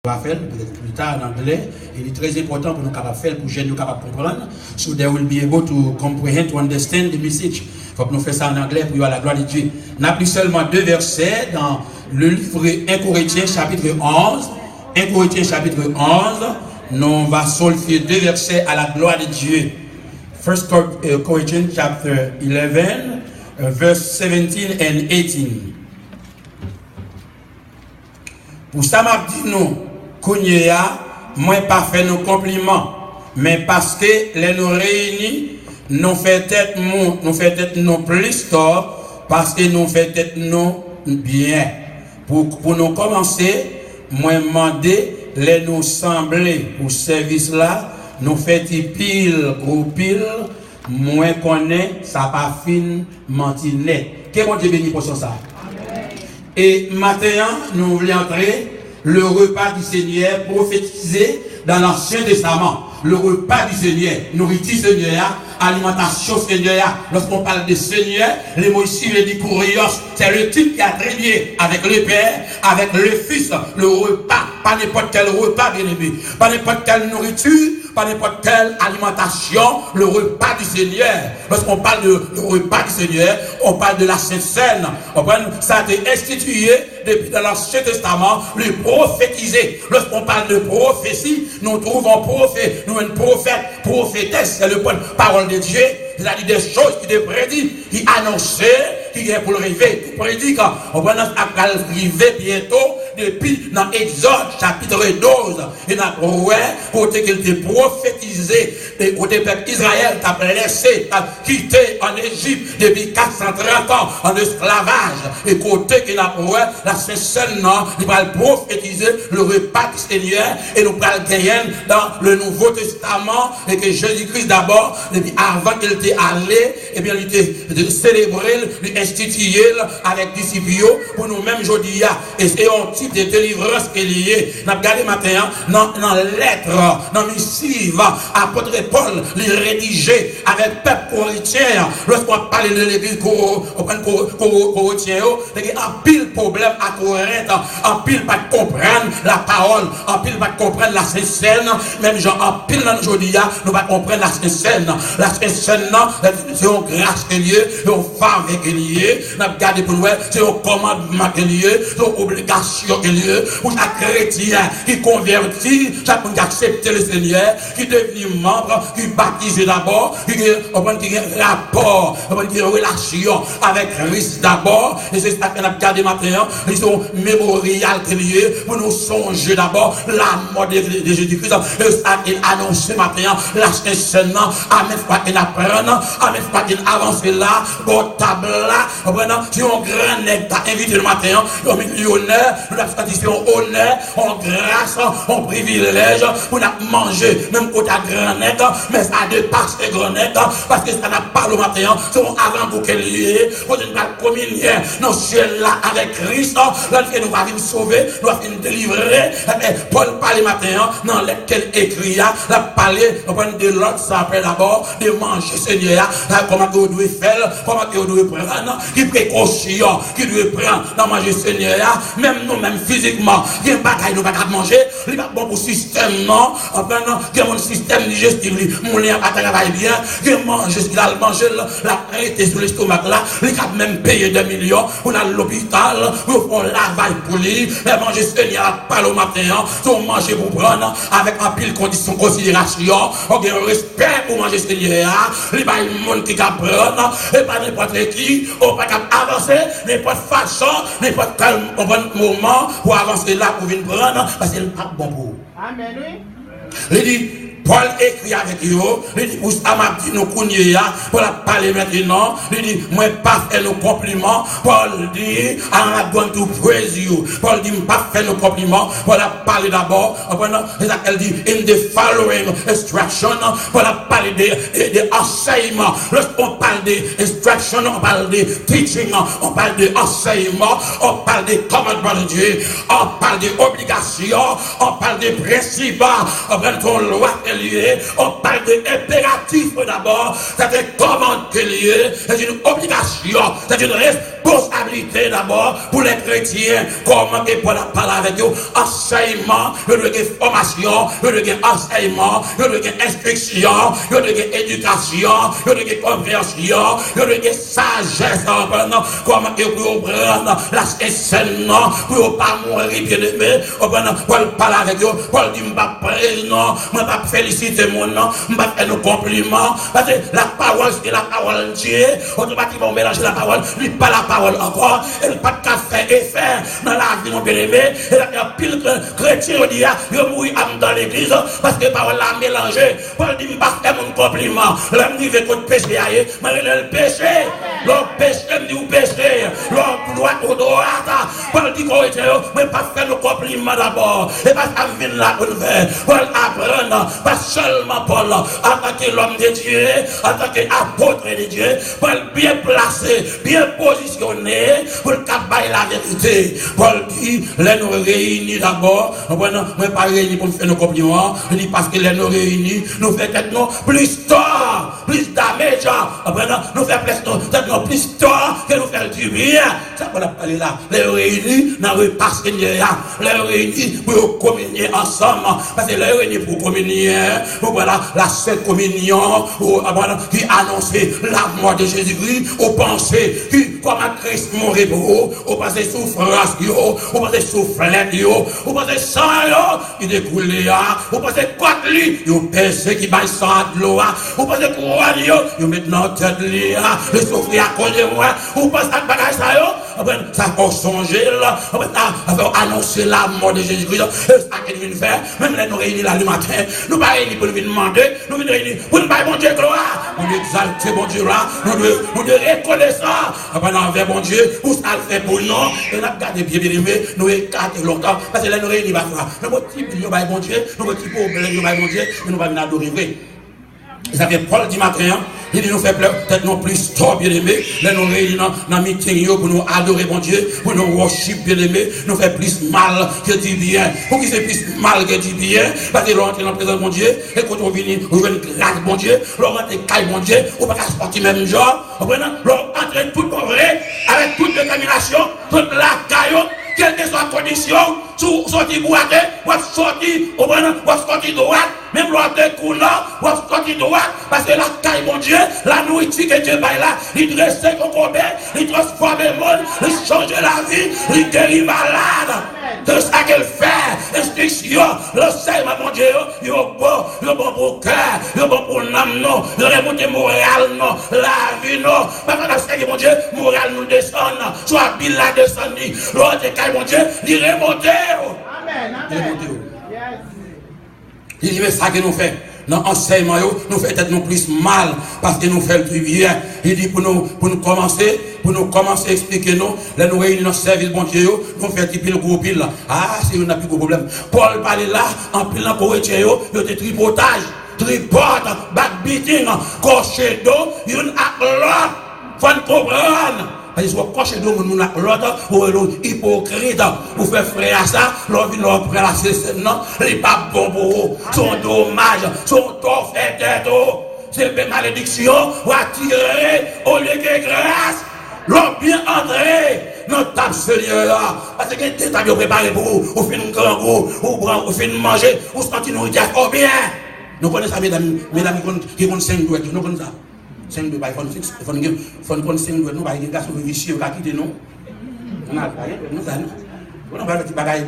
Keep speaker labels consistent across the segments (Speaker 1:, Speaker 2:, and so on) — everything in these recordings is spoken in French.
Speaker 1: va faire peut-être plus tard en anglais. Il est très important pour nous capables faire pour jeunes nous capables comprendre. So they will be able to comprehend, to understand the message. Faut que nous fassions ça en anglais pour à la gloire de Dieu. On a pris seulement 2 versets dans le livre 1 Corinthiens chapitre 11. 1 Corinthiens chapitre 11. Nous va solfier 2 versets à la gloire de Dieu. 1 Corinthians chapter 11, verse 17 and 18. Pour ça, m'a dit nous, Kounia, moi pas fait nos compliments, mais parce que les nous réunis, nous fait tête nous plus tort, parce que nous fait tête nous bien. Pour nous commencer, moi demander les nous sembler pour service là, nous fait pile ou pile, moi connaît ça pas fin mentinet. Que mon Dieu béni pour ça. Et maintenant, nous voulons entrer le repas du Seigneur prophétisé dans l'Ancien Testament. Le repas du Seigneur, nourriture Seigneur, alimentation Seigneur. Lorsqu'on parle de Seigneur, les mots ici, les dikurios, c'est le type qui a très lié avec le Père, avec le Fils, le repas, pas n'importe quel repas, bien aimé, pas n'importe quelle nourriture, pas n'importe quelle alimentation, le repas du Seigneur. Lorsqu'on parle de repas du Seigneur, on parle de la Sainte Seine. Ça a été institué depuis dans l'Ancien Testament, le prophétisé. Lorsqu'on parle de prophétie, nous trouvons prophète, nous un prophète, prophétesse, c'est le point de parole de Dieu. Il a dit des choses qui te prédit, qui annonçait, qui est pour le rêver, qui prédit qu'on va arriver bientôt depuis dans Exode chapitre 12. Et dans côté qu'il était prophétisé, et côté peuple Israël t'a laissé, t'a quitté en Égypte depuis 430 ans en esclavage. Et côté qu'il a la Sainte non, il va prophétiser le repas du Seigneur et nous va le gagner dans le Nouveau Testament et que Jésus-Christ d'abord, depuis avant qu'il était allé, et bien il était célébré, il institué avec disciples pour nous-mêmes aujourd'hui. Et c'est un type de délivrance qui est lié. Nous avons regardé matin dans lettre, dans missive, apôtre Paul, les rédigé avec peuple corinthien. Lorsqu'on parle de l'église corinthien, il y a un pile problème à Corinthe, un pile pas comprendre la parole, un pile pas comprendre la Sainte Seine, même genre un pile dans aujourd'hui, nous pas comprendre la Sainte Seine. La Sainte Seine, c'est une grâce qui est liée, c'est une faveur qui est liée. Nous avons regardé pour nous, c'est un commandement qui est lié, c'est une obligation qui est liée. Pour chaque chrétien qui convertit, chaque monde qui accepte le Seigneur, qui devient membre, qui baptise d'abord, qui a un rapport, qui a une relation avec Christ d'abord. Et c'est ça qu'on a regardé maintenant. Ils sont mémorial qui est lié pour nous songer d'abord la mort de Jésus-Christ. Et ça qu'il annonce maintenant, la Sainte à même fois qu'il apprend, à même fois qu'il avance là, au table là, si on grand nègre t'a invité le matin, un millionnaire, nous avons fait un honneur, en grâce, en privilège, pour nous manger, même quand t'as grand nègre, mais ça dépasse les grands nègres, parce que ça n'a pas le matin, c'est avant pour qu'elle y ait, pour nous communier dans ce ciel là avec Christ, lorsque nous allons sauver, nous allons délivrer. Paul parle le matin, dans lequel écrit, la parler, de l'autre, ça après d'abord, de manger Seigneur, comment vous devez faire, comment vous devez prendre, qui précaution, qui devez prendre dans manger Seigneur, même nous-mêmes physiquement, il y a une bataille, nous ne pouvons pas manger, il n'est pas bon pour le système, non, enfin, il y a mon système digestif, mon lien pas travaille bien, il y a manger ce qu'il a mangé, la traité sur l'estomac là, il a même payé 2 millions, on a l'hôpital, on fait lavage pour lui, mais manger Seigneur, pas le matin, on manger pour prendre, avec un pile condition, considération, on a un respect pour manger Seigneur, il y a un monde qui va prendre, et pas n'importe qui, on va avancer, n'importe façon, n'importe quel moment pour avancer là pour venir prendre, parce que c'est pas bon pour vous.
Speaker 2: Amen, oui.
Speaker 1: Il dit, Paul écrit avec eux, il dit, pour ça m'a dit nous connaître, pour la parler maintenant, il dit, moi pas faire nos compliments, Paul dit, I'm not going to praise you, Paul dit, pas faire nos compliments, pour la parler d'abord, elle dit, in the following instruction, pour la parler des enseignements, lorsqu'on parle des instructions, on parle des teaching, on parle des enseignements, on parle des commandements de Dieu, on parle des obligations, on parle des principes, on parle de loi, on parle d'impératif d'abord, c'est une commande qui est liée, c'est une obligation, c'est une responsabilité responsabilité d'abord pour les chrétiens. Comment que pour la parler avec eux? Enseignement, il y a formation, il y a enseignement, il y a instruction, il y a éducation, il y a compréhension, il y a sagesse. Comment que pour prendre la scène, pour pas mourir bien aimé, pour parler avec eux, pour dire, je ne vais pas président, je ne vais pas féliciter mon nom, je ne vais pas faire nos compliments, parce que la parole, c'est la parole de Dieu. Automatiquement, on mélange la parole, lui pas la parole encore, et pas de café et faire dans la vie, mon bien-aimé. Et là, il y a pile chrétien, on dit, il mouille dans l'église, parce que la parole l'a mélangé. Paul dit, je ne vais pas faire mon compliment. Là, je vais contre péché, mais le péché, l'homme péché, je dis, péché, l'homme droit au droit. Paul dit, je ne vais pas faire nos compliments d'abord, et pas ça me vient là pour le faire. Paul apprendre, pas seulement Paul, en tant que l'homme de Dieu, en tant qu'apôtre de Dieu, Paul bien placé, bien positionné pour le cabaye la vérité. Paul dit, les nous réunis d'abord, nous ne pas réunis pour faire nos compliments, il dit parce que les nous réunis, nous faisons peut-être plus tort, plus damage, nous faisons peut-être plus tort que nous faisons du bien. Ça qu'on a parlé là, les réunis, dans le repas Seigneur, les réunis pour communier ensemble, parce que les réunis pour communier, voilà la seule communion, qui annonçait la mort de Jésus-Christ, aux pensées, qui, comme un Christ mourait pour vous, aux pensées souffrance, aux pensées soufflette, aux pensées sang, qui découlait, aux pensées contre lui, aux pensées qui baillent sang de l'eau, aux pensées couronne, ils mettent dans tête le souffrir à cause de moi, aux pensées à bagage ça va songer là, annoncer la mort de Jésus-Christ, c'est ça qu'il vient faire, même là nous réunis là le matin, nous pas réunis pour nous demander, nous venons réunis pour nous bon Dieu gloire, nous exalter bon Dieu là, nous devons reconnaître ça, après nous envers bon Dieu, pour ça le fait pour nous, et nous gardons bien aimé, nous écarter longtemps, parce que là nous réunis, nous petit nous bon Dieu, nous petit problème nous bon Dieu, et nous allons adorer. Ça fait Paul dit matin, il dit nous fait peut-être non plus tort bien aimé, là nous réunissons dans meeting pour nous adorer bon Dieu, pour nous worship bien aimé, nous fait plus mal que du bien. Pour qui c'est plus mal que du bien, parce que l'on entre dans la présence de bon Dieu, et quand on vient grâce bon Dieu, l'on rentre caille bon Dieu, on ne peut pas sortir même genre, l'on entre tout vrai, avec toute détermination, toute la caillou, quelle que soit la condition, sortir boîte, ou sortir droite, même l'autre couleur, ou sortir droite, parce que la caille, mon Dieu, la nourriture que Dieu baille là, il dresse au combat, il transforme le monde, il change la vie, il guérit malade. C'est ça qu'elle fait, instruction, l'enseignement, mon Dieu, il est bon pour cœur, il est bon pour l'âme, non, il remonte le moral, non, la vie, non, parce que mon Dieu, moral nous descend, soit bien la descend, l'autre caille, mon Dieu, il remonte. Amen, amen. Il dit, mais ça que nous fait, dans l'enseignement, nous fait peut-être nous plus mal, parce que nous faisons le bien. Il dit, pour nous commencer à expliquer nous, là nous réunissons dans le service, bon Dieu, nous faisons un le gros pile là. Ah, c'est un plus gros problème. Paul parlait là, en pile en correcteur, il y a des tripotages, backbeating, crochet d'eau, il y a un l'autre, faut comprendre. Parce que quand nous l'autre, ou hypocrite, ou faire frère à ça, l'on vient leur prendre la cesse, non, les pas bon pour eux, son dommage, son tort fait tête, c'est une malédiction, ou attirer au lieu de grâce, l'on bien entrer. Non, table Seigneur, parce que tu as préparé pour vous, ou fait un grand goût, ou fait manger, ou sentir nourriture, oh bien. Nous connaissons ça, mesdames qui ont 5 doigts, nous connaissons ça. 5 doigts, il faut qu'on 5 doigts, nous, il y a des gars qui sont vicieux, qui ont quitté nous. On a nous, on va des bagages,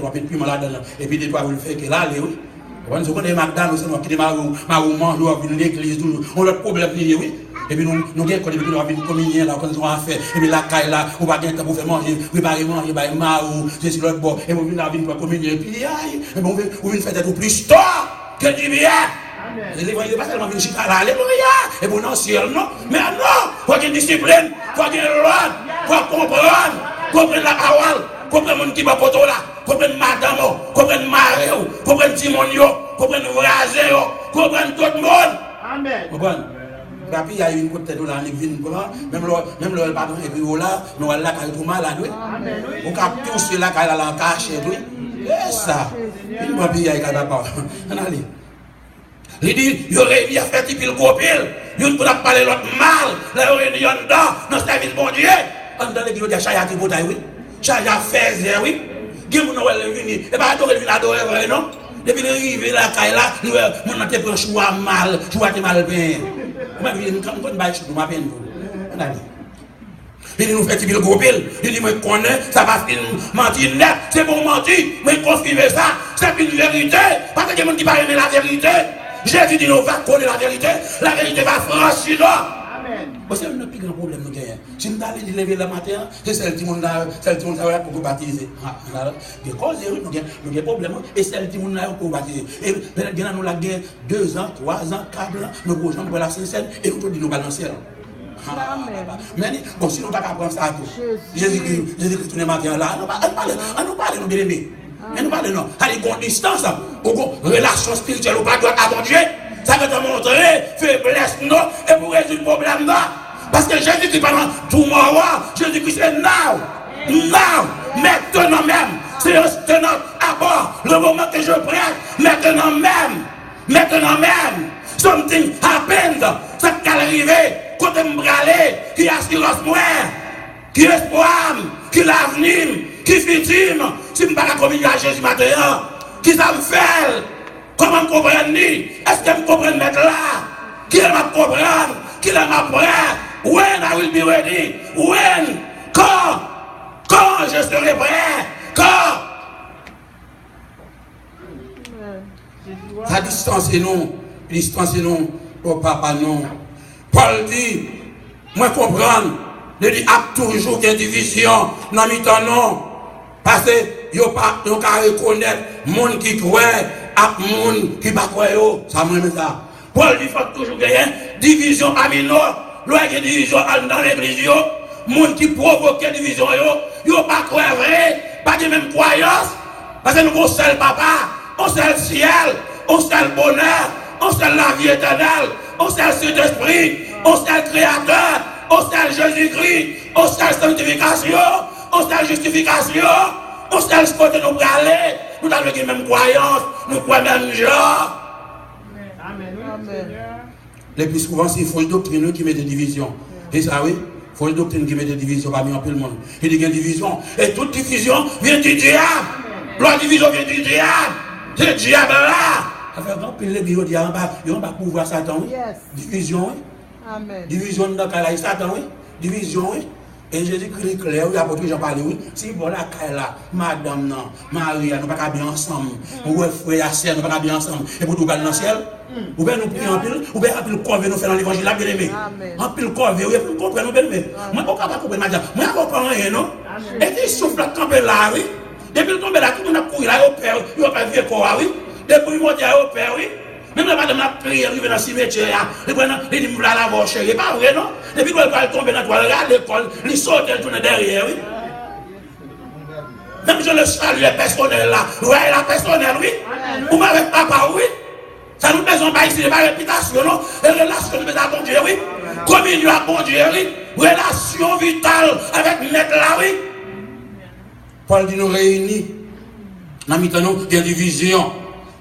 Speaker 1: on peut plus malade, et puis des fois, vous le faites que là, oui. On se connaît McDonald's, on qui démarre, on mange, on vient l'église, on a le problème, oui. Et puis nous avons une communion là, quand on a fait, et puis la caille là, on va bien pour faire manger, préparer manger, marou, c'est sur l'autre bord, et on vient pour communion, et puis aïe, et on vient faire être plus tard que du bien. Il n'est pas seulement venir chicaner, alléluia, et pour non ciel, non, mais non, il faut qu'il y ait une discipline, il faut qu'il y ait une loi, il faut comprendre la parole, comprendre mon qui va pour là, comprendre madame, comprendre mari, comprendre Timonio, comprendre voisin, comprendre tout le monde. Amen. Puis il y a une côté de la ligne, même le pardon, et puis là, nous allons là, quand il malade, oui. On capte tout cela, quand il a la cache, oui. Et ça, il va bien, il a la parole. Allez. Il dit, il y aurait bien fait le gros pile, il y aurait parlé l'autre mal, il y aurait dit, dans le service bon Dieu, on dans l'église, il y a Chaya qui bouteille, oui. Chaya fait, oui. Qui vous n'avez venu, et pas adorer, il adorer, vrai, non? Depuis l'arrivée, la caille là, nous avons pris un choix mal, choix mal bien. Moi, je ne sais pas si je m'appelle vous. Il nous fait le gros pile. Il dit, moi, je connais, ça va finir mentir net. C'est pour mentir, mais confirmer ça, c'est une vérité. Parce que les gens qui parlent de la vérité, Jésus dit, nous va connaître la vérité va franchir là. C'est le plus grand problème que nous avons. Si nous allons lever le matin, c'est celle qui nous a pour vous baptiser. Nous avons des problèmes et celle qui nous a pour baptiser. Et maintenant, nous avons 2 ans, 3 ans, 4 ans, nous rejoignons pour la Sainte-Seine et nous disons nous balancer. Mais bon, si nous ne pouvons pas prendre ça à tout. Jésus-Christ, tous les matins là, nous parlons, nous bien-aimés. Mais nous parlons, non. Allez, une distance, une relation spirituelle, ou pas droit à mon Dieu. Ça va te montrer faiblesse, non, et pour résoudre le problème, non. Parce que Jésus-Christ, pendant tout mon roi, Jésus-Christ, c'est now, maintenant même, c'est maintenant à bord, le moment que je prête, maintenant même, something happened, ça qui est arrivé, quand je me brûle, qui assurance moi, qui espoir, qui l'avenir, qui futur, si je ne peux pas communiquer à Jésus maintenant, qui ça me fait? Comment me comprendre? Est-ce que me comprendre mettre là? Qui m'a comprendre? Qui m'a prêt? When I will be ready? When? Quand je serai prêt? Quand? Ça distancez-nous, au papa non. Paul dit, moi comprendre, il dit, a toujours une division dans mes temps non. Parce que yo pas reconnaître monde qui croit à monde qui pas croit yo, ça me ça. Paul dit faut toujours gagner division parmi nous, lorsque division dans l'église yo, monde qui provoque division yo pas croire vrai, pas de même croyance parce que nous avons seul papa, on seul ciel, on seul bonheur, on seul la vie éternelle, on seul Saint-Esprit, on seul créateur, on seul Jésus-Christ, on seul sanctification. On seule justification, on seule ce côté nous aller, nous avons les mêmes croyances, nous croyons même genre. Amen. Le plus souvent, c'est fausse doctrine qui met des divisions. Et ça, oui, fausse doctrine qui met des divisions parmi un peu le monde. Il y a des divisions, et toute division vient du diable. La division vient du diable. C'est le diable là. Ça fait grand pile de diable, il n'y a pas pouvoir Satan, oui. Division, oui. Amen. Division dans le Satan, oui. Division, oui. Et Jésus-Christ clair, oui, apôtre Jean parle, oui. Si bon la là, madame non, Marie, nous pas bien ensemble. Ou frère et sœur, nous pas bien ensemble. Et pour tout aller dans le ciel, ou bien nous prions en pile, ou bien en pile corps nous faire dans l'évangile là bien aimé. En pile corps, oui, vous comprenez bien aimé. Moi pas capable comprendre madame. Moi je comprends rien non. Et puis souffle camper là, oui. Depuis le tomber là, tout le monde a couru là au père, il a pas vieux corps, oui. Depuis monter au père, oui. Même la madame a prié, arrivé dans le cimetière, il dit, il la voir chérie, pas vrai, non? Depuis qu'elle va tomber dans l'école, il saute, elle tourne derrière, oui. Même je le salue, le personnel là, oui, la personnel, oui. Ou avec papa, oui. Ça nous besoin pas ici, pas réputation, non? Et relation avec bon Dieu, oui. Communion avec bon Dieu, oui. Relation vitale avec net là, oui. Paul dit nous réunis. Dans nous, il y a division.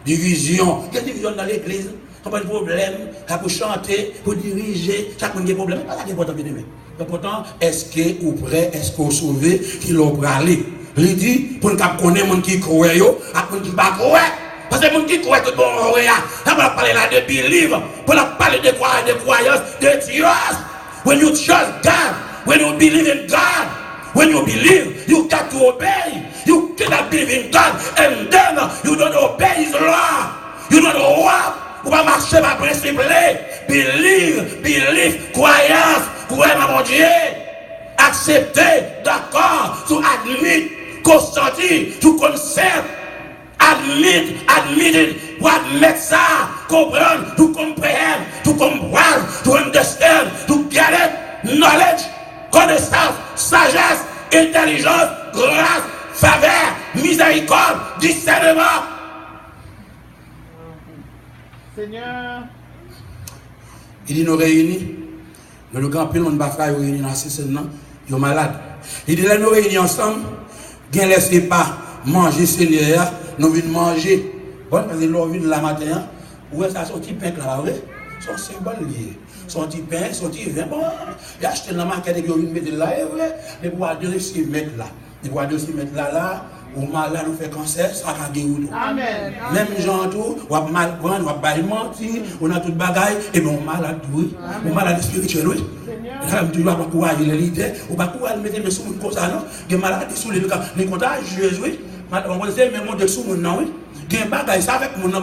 Speaker 1: Division. Il y a division dans l'église. Il n'y a pas de problème. Pour chanter, pour diriger. Chaque monde a des problèmes. Pas ça qui est important, bien aimé. Pourtant, est-ce que vous prêt, est-ce que vous sauvez, qui l'ont parlé? Il dit, pour nous connaître les gens qui croient, et les gens qui ne croient pas. Parce que les gens qui croient, tout le monde on va parler là de believe, pour parler de croyance, de Dieu. When you trust God, when you believe in God, when you believe, you got to obey. You cannot believe in God and then you don't obey His law. You don't walk. Vous ne marchez pas principe. Believe, croyance, croyance mon Dieu. Accepter, d'accord, to admit, consentir, to consent. Admit it, pour admettre ça, comprendre, to comprehend, to comprendre, to understand, to get it, knowledge, connaissance, sagesse, intelligence, grâce, faveur, miséricorde, discernement. Seigneur. Il dit nous réunis. Le grand pile, on ne va pas réunir dans ces scènes, ils sont malades. Il dit là, nous réunis ensemble, bien laissez pas manger Seigneur, nous venons manger. Bon, parce que l'on vient la matin, où est-ce que ça sorti pain là, oui? son symbole lié. Son petit pain, son petit vin, bon, il a acheté dans la market et il a mis là, et pour aller aussi mettre là. Il pour aller aussi mettre là, ou mal là, nous fait cancer, ça va guérir.
Speaker 2: Amen.
Speaker 1: Même gens tout, ou mal prendre, ou mal mentir, on a tout bagaille, et bien on malade tout, on malade spirituel, oui. Tu dois pas pouvoir les leaders, ou pas pouvoir mettre les sous comme ça, non? Il y a maladie sous les contagieuses, oui. On va dire, mais mon Dieu, sous mon nom, oui. Il y a un bagage, ça avec mon nom,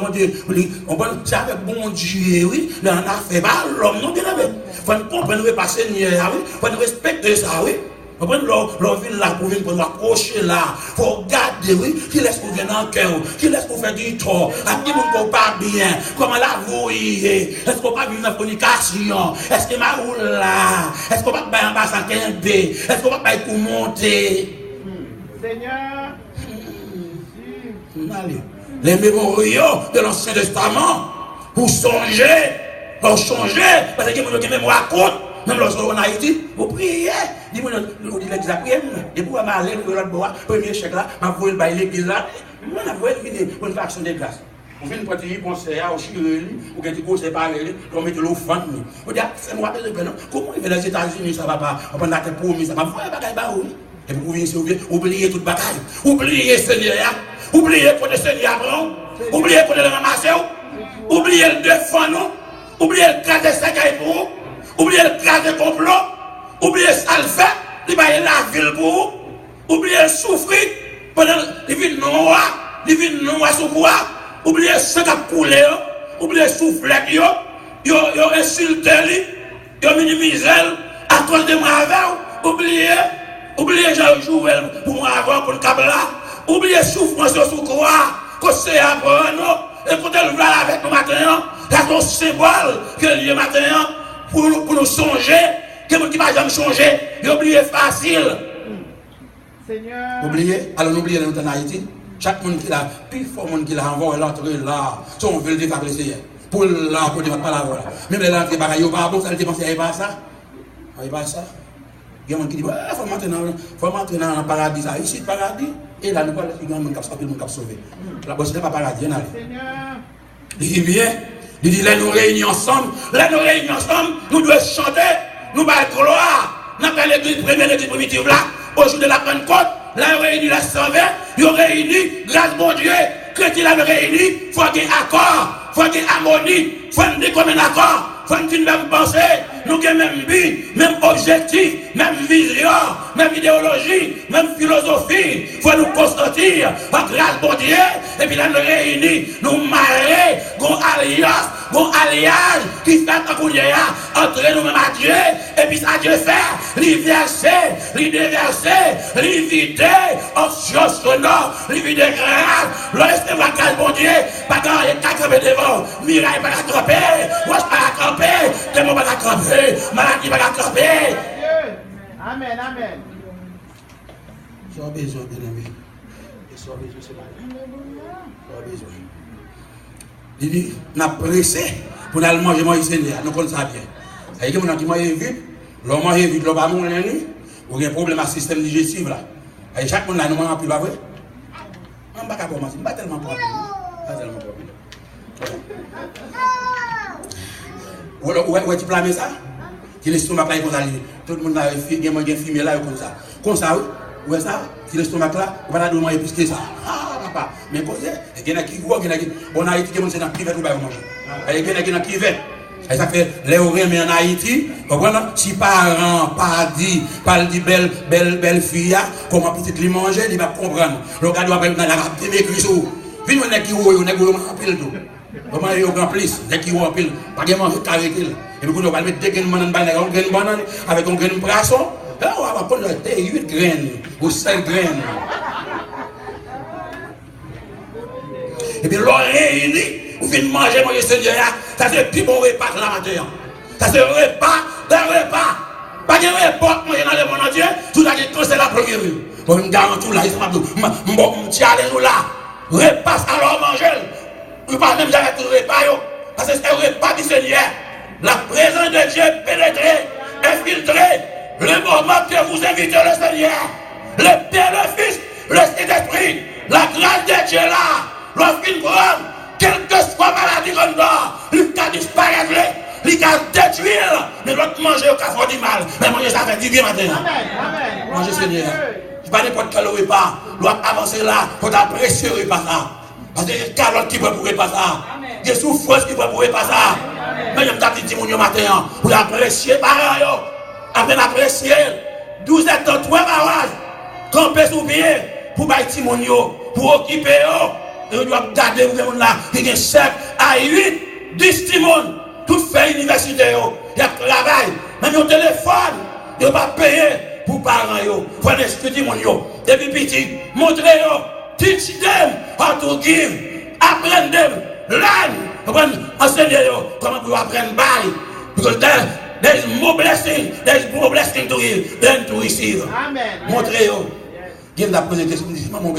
Speaker 1: c'est avec bon Dieu, oui. Là, on a fait pas l'homme, non, bien aimé. Il faut comprendre, pas Seigneur, oui. Il faut respecter ça, oui. On prend leur ville là pour venir pour nous approcher là. Il faut regarder, oui, qui laisse pour venir dans le cœur, qui laisse pour faire du tort, à qui vous ne pas bien, comment la vous y est, est-ce qu'on va vivre dans la communication, est-ce que ma roule là, est-ce qu'on va pas en bas sans 15B, est-ce qu'on va pas pour monter.
Speaker 2: Seigneur.
Speaker 1: Allez. Les mémoriaux de l'Ancien Testament, pour songer, pour changer, parce que vous avez même raconte. Même lorsque on a Haïti, vous priez. Dis-moi, vous dites l'église à prier. Et pour m'aller, vous allez voir, premier chèque là, ma voix le l'église là. Moi, la voix, pour une action de grâce. On fait une pratique, on sait, on chire, ou quelque chose, c'est pas aller, on met de l'eau fente. On dit, c'est moi, comment il fait les États-Unis, ça va pas, on prend la tête pour ça va voir, bagaille, bah oui. Et vous venez, oubliez toute bagaille. Oubliez Seigneur, oubliez pour le Seigneur, oubliez pour le ramasser, oubliez le défendre, oubliez le cas de sacaille pour vous. Oubliez le cas de complot, oubliez ça le fait, il va y la ville pour vous, oubliez le souffrir pendant les villes noires sous quoi, oubliez ce qui a coulé, oubliez le soufflet, yo insulté, yo minimisé à cause de moi avec, oubliez Jean-Jouel pour moi avoir pour le câble là, oubliez souffrance sous quoi, que c'est à prendre, écoutez le voilà avec nous matin, c'est un symbole que le matin. Pour nous songer, que vous qui va jamais changer, et oublier facile.
Speaker 2: Seigneur.
Speaker 1: Oubliez, alors n'oubliez nous en Haïti. Chaque monde qui l'a, plus fort monde qui l'a envoyé l'entrée là, son veut le défabler pour là, pour dire pas la voilà. Même les langues bagaille, pas bon, ça le dépenser, il pas ça. Il pas ça. Il y a des gens qui disent, faut rentrer dans le paradis, ça, ici le paradis, et là nous parlons de gens qui sauvé. La bosse n'est pas paradis, non.
Speaker 2: Seigneur.
Speaker 1: Il vient. Il dit, là nous réunissons ensemble, nous devons chanter, nous devons gloire. Nous avons l'église primitive là, au jour de la Pentecôte, là nous réunissons la 120, nous réunissons, grâce bon Dieu, chrétien nous réunissons, il faut qu'il y ait accord, il faut qu'il y ait harmonie, il faut qu'il y ait comme un accord, il faut qu'il y ait même pensée, nous avons même but, même objectif, même vision, même idéologie, même philosophie, il faut nous constater, en grâce bon Dieu, et puis là nous réunissons, nous marions, nous alliance, bon alliage qui fait entre nous-mêmes à Dieu, et puis ça Dieu fait, lui verser, lui déverser, lui vider, option sonore, lui vider grâce, laissez moi calme bon Dieu, pas quand il est camper devant, miraille pas la camper, moi je pas la camper, démon pas la camper, maladie pas la camper.
Speaker 2: Amen, amen.
Speaker 1: J'ai besoin de l'aimer. J'ai besoin, c'est pas. J'ai besoin. Il dit, on a pressé pour aller manger Moïse Seigneur. Nous connaissons ça bien. Ça veut dire que nous avons mangé vite. L'on mange vite, l'on va mourir. Ou il y a un problème à système digestif là. Et chaque monde là, nous mangeons plus, pas vrai? On ne va pas commencer. Pas tellement propre. Pas tellement propre. Où est-ce que tu plames ça? Qui l'estomac là, il faut aller. Tout le monde a filmé là, comme ça. Comme ça, oui. Où est ça? Qui l'estomac là, on va manger plus que ça. Ah, papa. Mais quoi c'est? Il y en a qui voient, il y en a qui. On a Haïti, c'est dans le privé, tout va manger. Il y en a qui dans le privé. Et ça fait les oreilles, mais en Haïti, si parents, pas dit belle fille, comment petite lui manger, il va comprendre. Le gars doit appeler dans la rapide, mais écrit sur. Puis on est qui on est qui tout. Comment il y a un plus, dès qu'il y a un pile, pas de manger carré. Et puis on va mettre des graines de banane avec un grain de poisson. On va prendre 8 graines ou 5 graines. Et puis l'on réunit, vous venez manger, mon Seigneur, ça c'est le plus bon repas de la matin. Ça c'est le repas d'un repas. Pas de repas, manger dans le monde entier, tout à l'heure, c'est la première rue. Bon, je me garantis là, je me tiens nous là. Repas alors manger. Je ne parle même jamais de repas, parce que c'est un repas du Seigneur. La présence de Dieu pénétrée, infiltrée. Le moment que vous invitez le Seigneur, le Père, le Fils, le Saint-Esprit, la grâce de Dieu là, lorsqu'il prend, quelle que soit maladie qu'on a, il t'a disparaître, il a détruire, mais l'autre manger au café du mal. Mais manger ça fait du bien maintenant.
Speaker 2: Amen.
Speaker 1: Manger Seigneur. Je ne sais pas n'importe quel repas. Doit avancer là, pour apprécier le repas ça. Parce que il y a des carottes qui ne pourraient pas ça. Il y a des souffrances qui ne pourraient pas ça. Mais je me dis mon matin, pour apprécier parents, après apprécier 12 ans de 3 barrages, camper sous pied, pour bailler Timonio, pour occuper eux. Et on doit garder vous là, il y a 7 à 8, 10 Timon, tout fait université, il y a travail, même au téléphone, il n'y a pas payé pour parents, il faut inscrire Timonio. Depuis petit, montrez-eux, teach them how to give, apprendre them, learn, enseignez-eux comment vous apprendre bail. Because there is more blessing, to give than to receive.
Speaker 2: Amen.
Speaker 1: Montrez-vous. Il m'a posé des questions, il me dit, maman,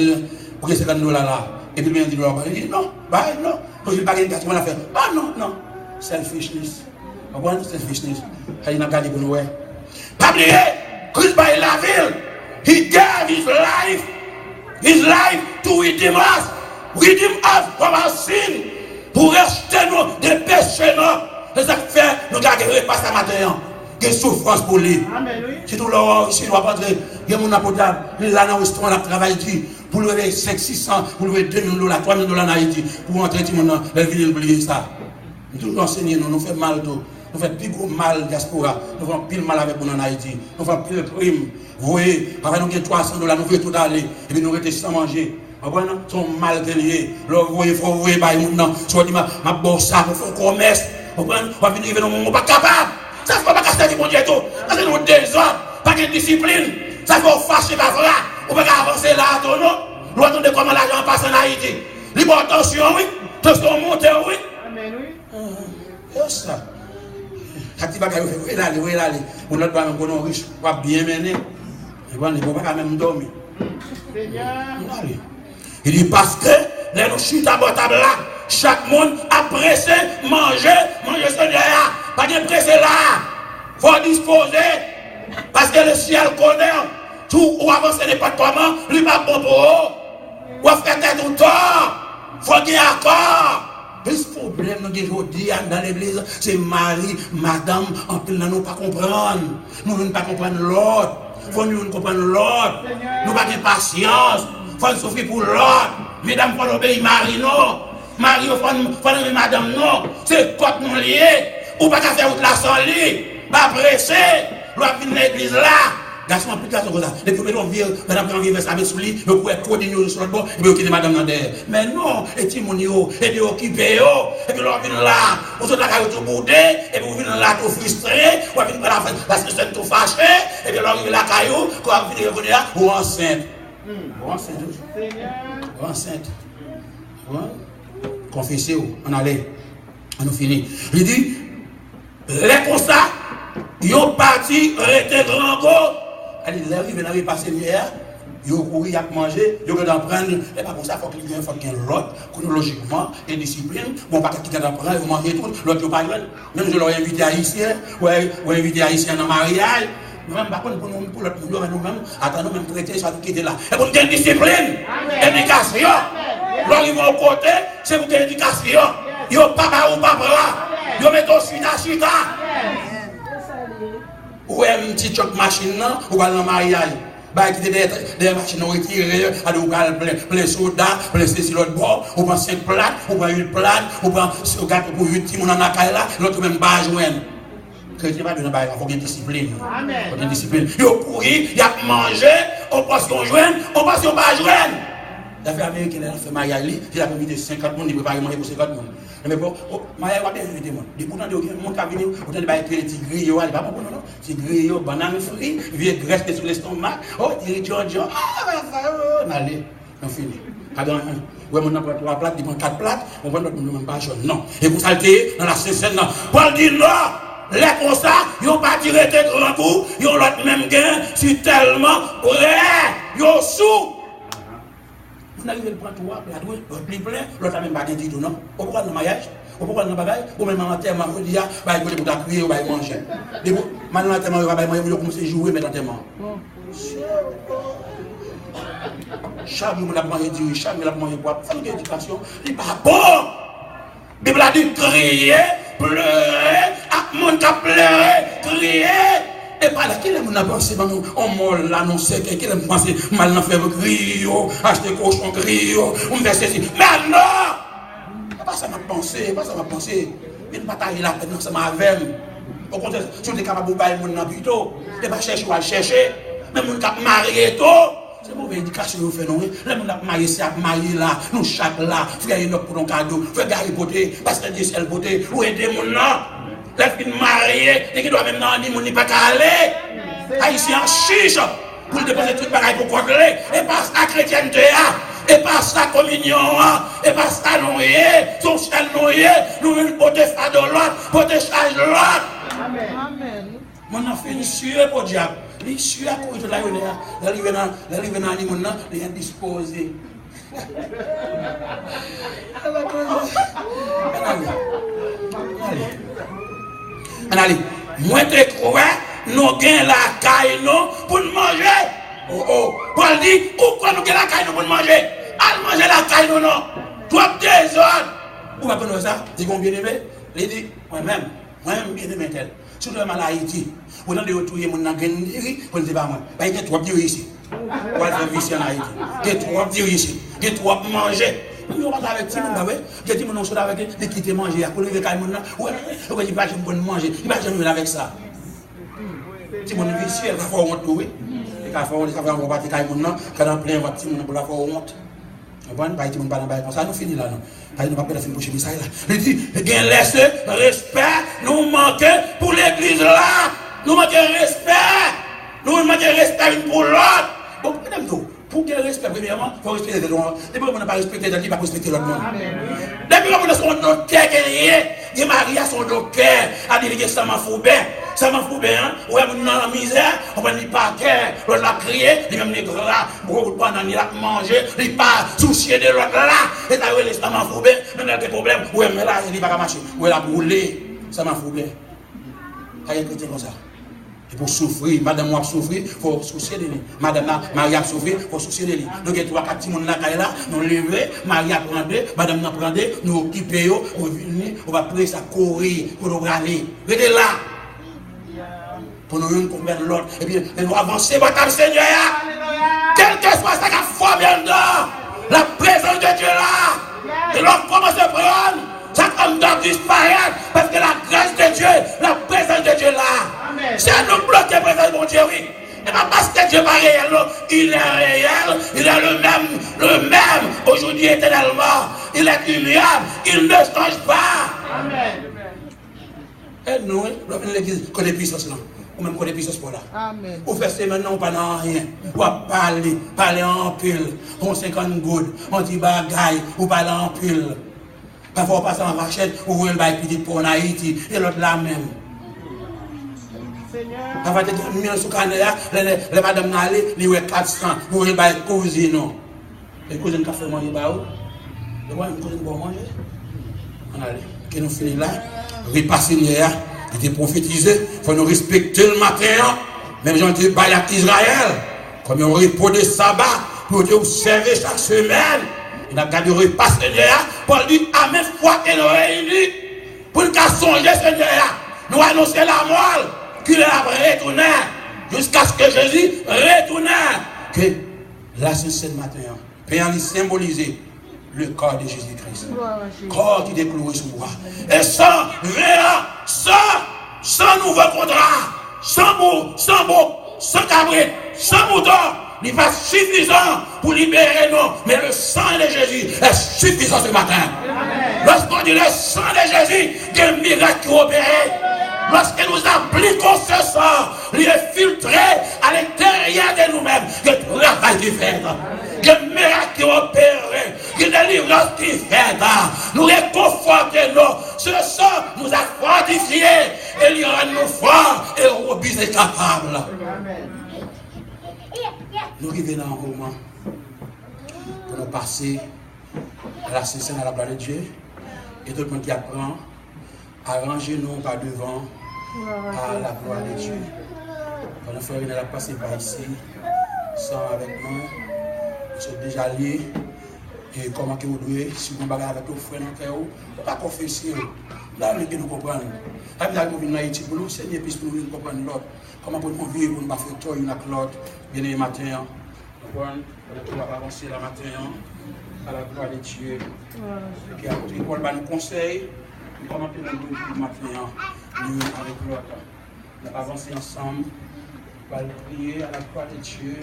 Speaker 1: pour que c'est $50 là. Et puis il me dit, il dit, non, non. Parce que je n'ai pas gagné question, on a fait, ah non. Selfishness. Selfishness. Il n'a pas gagné pour nous. Pas oublier, Christ by la ville, he gave his life to redeem us from our sin, pour racheter nous des péchés. C'est ça qui fait, nous garder pas ça matin. Des souffrances pour lui. Si tout l'heure, ici, doit pas entrer, il y a mon apotable, là dans le restaurant, on travaille pour lever 500-600, pour lever $2,000, $3,000 en Haïti, pour entrer tout le monde, les villes oublier ça. Nous enseignons, nous faisons mal tout. Nous faisons plus gros mal diaspora. Nous faisons pile mal avec nous en Haïti. Nous faisons pile prime. Vous voyez, après nous avons $300, nous faisons tout aller. Et puis nous restons sans manger. Vous sont mal liés. Vous voyez, il faut vous voyez, soit dit, ma bourse, pour faire commerce. Vous comprenez? On va venir, on n'est pas capable. Ça ne faut pas casser du bon Dieu tout. Parce que nous désordre, pas de discipline. Ça faut fâcher pas vrai. On peut avancer là, non? Nous attendons comment l'argent passe en Haïti. Libre attention, oui. Tension montée, oui.
Speaker 2: Amen, oui.
Speaker 1: C'est ça. Chaque petit bagage, vous faites, où est allé? On ne doit pas nous riche, on va bien mener. Et bon, on ne peut pas même dormir.
Speaker 2: Seigneur.
Speaker 1: Il dit parce que les nous chutes à table là, chaque monde a pressé, manger Seigneur. Pas de pressé là. Faut disposer. Parce que le ciel connaît. Tout ou avancer n'importe comment, lui pas bon pour eux. Ou faire tête tout le temps. Faut qu'il y ait accord. Le problème nous aujourd'hui dans l'église, c'est Marie, madame, en plus nous pas comprendre. Nous ne pas comprendre l'autre. Faut nous comprendre l'autre. Nous pas de patience. Faut nous souffrir pour l'autre. Mesdames, faut obéir Marie, non. Marie, faut obéir madame, non. C'est quoi nous liés. Ou pas qu'à faire autre la sans lit. Pas pressé. L'on va venir l'église là. Garçon, plus de garçon comme ça. Depuis que l'on vient, madame, quand on vient avec sous lit, vous pouvez coordonner sur le bord, et puis quitter madame dans derrière. Mais non, et Timonio, et puis occupé, et puis l'on vient là, vous êtes là, tout boudé, et puis vous venez là, tout frustré, ou venez là, parce que c'est tout fâché, et puis l'on vient là, caillou, quand vous venez là, ou enceinte. Ou enceinte. Ou enceinte. Confessez-vous, on allait, on nous finit. Il dit, les constats, ils ont parti, arrêté grand go. Elle dit, les rives n'avaient pas Seigneur, ils ont couru, ils ont mangé, ils ont prendre, et pas comme ça, il faut qu'il y ait l'autre, chronologiquement, et discipline, bon, pas qu'il y ait d'apprendre, ils vont manger tout, l'autre, ils pas même je l'aurais invité haïtien, ou invité haïtien dans le mariage, nous-mêmes, par contre, pour l'autre, nous-mêmes, attendons même traiter ça qui était là. Et pour qu'il y ait discipline, éducation, l'autre, ils vont au côté, c'est pour qu'il y ait éducation, ils n'ont pas ou pas bras, ils mettent au chita. Ou une petite choc machine, ou dans le mariage. Bah, qui des machines retirées, ou plein soda, plein ceci, l'autre bord, ou prend 5 plates, ou prend 8 plates, ou prend 4 pour 8 timons dans la caille là, l'autre même pas joindre. Chrétien pas de bail, il faut qu'il y ait discipline. Il faut qu'il y ait discipline. Il a couru, il a mangé, on pense qu'on joigne, on pense qu'on pas joindre. La femme américaine, elle a fait mariage, il a invité 50 personnes, il prépare manger pour 50 personnes. Mais bon, mariage, il va bien inviter moi. Des pourtant, il y a des gens qui viennent, autant de bailler des petits grillons, il va pas bon, non? Petits grillons, bananes frites, vieux graisse sur l'estomac, oh, il dit, John, allez, on finit. Ouais, mon prend 3 plates, il prend 4 plates, on prend notre même pas jaune. Non. Et vous saltez dans la scène, non. Paul dit non, les comme ça, ils n'ont pas tiré des grands coups, ils ont l'autre même gain, c'est tellement vrai, ils ont sous. On arrive à prendre 3 plates, l'autre plus plein, l'autre même pas dit tout, non. On prend le mariage, on prend le bagage, ou même en terme, on dit, bah, il faut crier, ou bah, il manger. Maintenant, en terme, il va manger, il va commencer à jouer, mais en terme. Chaque jour, on a mangé du chaque jour, on a mangé quoi? Faire une éducation, il n'est pas bon. La Bible a dit crier, pleurer, monde qui a pleuré, crié. Et par là, qui est-ce a pensé, on m'a l'annoncé, qui est-ce pensé, mal n'a fait griot, acheter cochon griot, on me fait ceci. Mais non! Pas ça m'a pensé, pas ça m'a pensé. Une bataille là, non, ça m'a avec. Au contraire, si on est capable de bailler mon nom plutôt, et pas chercher ou à chercher, même on est marié tout. C'est mauvais indication que vous faites, non? Les gens qui marié, c'est à marier là, nous chaque là, frère, il y a pour un cadeau, frère, gars, il beauté, parce que Dieu, c'est le beauté, ou aider mon nom. Les filles mariées, et qui doivent même dans le monde, pas qu'à aller. Haïtien chiche, pour déposer tout le bagage pour contrôler, et pas sa chrétienté, et pas sa communion, et pas sa noyé, son chien noyé, nous voulons porter ça de l'autre, porter charge de l'autre.
Speaker 2: Amen.
Speaker 1: Mon enfant, il suit pour diable. Il suit à cause de la yonne. Il arrive dans le monde, il est disposé. Allez, moi te crois, nous gagnons la caille pour manger. Oh, Paul dit, pourquoi nous gagnons la caille pour manger? Allons manger la caille non. Toi, désordre. Vous ne connaissez pas ça? Dis qu'on bien aimé? Il dit, moi-même bien aimé tel. Surtout à Haïti, vous avez retrouvé mon engagement, vous ne dites pas moi. Il y a trois dieux ici. Vous allez faire ici en Haïti. Il y a trois dieux ici. Il y a trois manger. Nous sommes avec Timon, j'ai dit mon nom avec des quitter manger. Pour lever quand même, ouais, il va jamais manger. Il va jamais avec ça. Timon est ici, il va faire honte, oui. Il va faire honte, il va faire honte, quand on plein votre Timon pour la faire honte. Bon, pas Timon, pas comme ça, nous finissons là, non. Pas nous pas faire pour chez Missa là. Il dit, gain laisse respect, nous manquons pour l'église là. Nous manquons respect. Nous manquons respect une pour l'autre. Bon, madame tout. Pour qu'il respecte, premièrement, il faut respecter les gens. Depuis qu'on n'a pas respecté les gens, il va respecter l'autre monde. Depuis qu'on a son autre cœur qui est lié, il marie à son autre cœur, à dire que ça m'a fou bien. Ça m'a fou bien, ouais, on est dans la misère, on va n'y pas cœur, l'autre l'a crié, il même les gras, on va il a mangé, il pas soucié de l'autre là, et là, ouais, ça m'a fou bien, mais il y a des problèmes, ouais, mais là, il va pas marcher, ouais, il a brûlé, ça m'a fou bien. Il y a des chrétiens comme ça. Et pour souffrir, madame a souffrir, il faut soucier de lui. Madame Marie a souffrir, il faut soucier de lui. Donc, il y a 3-4 petits monde là, nous lever, Marie a prendre, madame a prendre, nous occuper, on venir, on va prier ça, courir, pour nous aller. Restez là. Pour nous combattre l'autre. Et puis, nous avancer, votre Seigneur. Quel que soit ça qui a formé dedans, la présence de Dieu là. Et l'autre commence à prendre. Ça comme doit disparaître parce que la grâce de Dieu, la présence de Dieu là, c'est à nous bloquer la présence de mon Dieu, oui. Et pas parce que Dieu n'est pas réel, non. Il est réel, il est le même, aujourd'hui éternellement. Il est immuable, il ne change pas. Amen. Et nous, l'église, qu'on est puissance là. Ou même qu'on est puissance pour là. Amen. Vous faites maintenant, pas dans rien. Vous parler en pile. On 50 gouttes, on dit bagaille, vous parlez en pile. Parfois, on passe en vachette, on voit le bail petit pour en Haïti, et l'autre là même. Parfois, tu as mis sur le canard, les madames n'allent, ils ont 400, vous voyez le bail cousine. Les cousines qui font manger, vous voyez une cousine pour manger. On allait. Quand nous finissons là, repasser hier, il était prophétisé, il faut nous respecter le matin, même gens qui baillent à Israël, comme ils ont repos de sabbat, pour observer chaque semaine. Il a gardé le repas, Seigneur, pour lui, à même fois qu'il nous réunit, pour qu'il songe, Seigneur, nous annoncer la mort, qu'il est retourné, jusqu'à ce que Jésus retourne. Que là, c'est ce matin, payant lui symboliser le corps de Jésus-Christ. Corps qui décloué sur moi. Et sans rien, sans nouveau contrat, sans cabrit, sans mouton. Il n'est pas suffisant pour libérer nous, mais le sang de Jésus est suffisant ce matin. Lorsqu'on dit le sang de Jésus, des miracles qui opèrent. Lorsque nous appliquons ce sang, il est filtré à l'intérieur de nous-mêmes. Le travail qui fait, le miracle qui opère, le délivrance qui fait, nous réconfortons. Ce sang nous a fortifiés et il rend nous forts et robustes et capables. Nous arrivons dans un moment pour nous passer à la scène à la gloire de Dieu et tout le monde qui apprend à ranger nous par devant à la gloire de Dieu. Quand nous frères n'a passé par ici, sont avec nous, nous sommes déjà liés. Et comment que vous devez, si vous bagarrez avec vos frères dans le cœur, vous ne pouvez pas confesser. Là, nous comprenons. La Bible nous vient dans Haïti pour nous enseigner, puis pour nous comprendre l'autre. Comment pour nous vivre, pour nous faire toi, une avec l'autre. Bien aimé matin. Nous va avancer la matin. À la gloire de Dieu. Qui a pris pour nous conseil. Comment nous vivre matin. Nous avec l'autre. Nous allons avancer ensemble. Nous allons prier à la gloire de Dieu.